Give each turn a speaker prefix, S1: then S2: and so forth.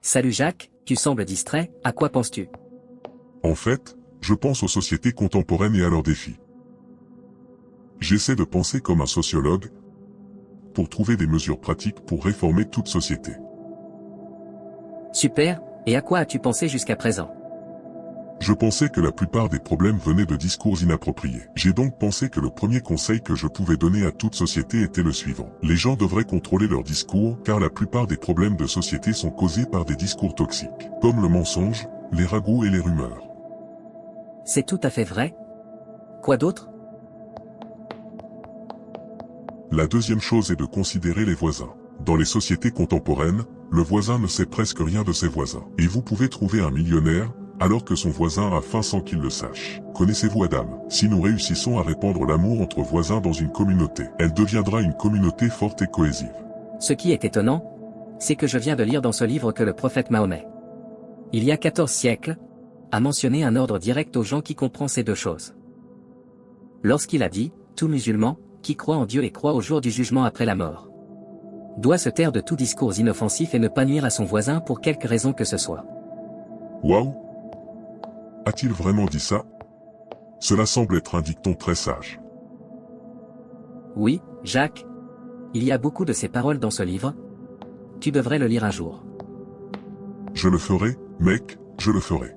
S1: Salut Jacques, tu sembles distrait, à quoi penses-tu?
S2: En fait, je pense aux sociétés contemporaines et à leurs défis. J'essaie de penser comme un sociologue, pour trouver des mesures pratiques pour réformer toute société.
S1: Super, et à quoi as-tu pensé jusqu'à présent?
S2: Je pensais que la plupart des problèmes venaient de discours inappropriés. J'ai donc pensé que le premier conseil que je pouvais donner à toute société était le suivant. Les gens devraient contrôler leurs discours, car la plupart des problèmes de société sont causés par des discours toxiques, comme le mensonge, les ragots et les rumeurs.
S1: C'est tout à fait vrai. Quoi d'autre?
S2: La deuxième chose est de considérer les voisins. Dans les sociétés contemporaines, le voisin ne sait presque rien de ses voisins. Et vous pouvez trouver un millionnaire, alors que son voisin a faim sans qu'il le sache. Connaissez-vous Adam? Si nous réussissons à répandre l'amour entre voisins dans une communauté, elle deviendra une communauté forte et cohésive.
S1: Ce qui est étonnant, c'est que je viens de lire dans ce livre que le prophète Mahomet, il y a 14 siècles, a mentionné un ordre direct aux gens qui comprend ces deux choses. Lorsqu'il a dit, tout musulman, qui croit en Dieu et croit au jour du jugement après la mort, doit se taire de tout discours inoffensif et ne pas nuire à son voisin pour quelque raison que ce soit.
S2: Waouh! A-t-il vraiment dit ça? Cela semble être un dicton très sage.
S1: Oui, Jacques. Il y a beaucoup de ces paroles dans ce livre. Tu devrais le lire un jour.
S2: Je le ferai, mec, je le ferai.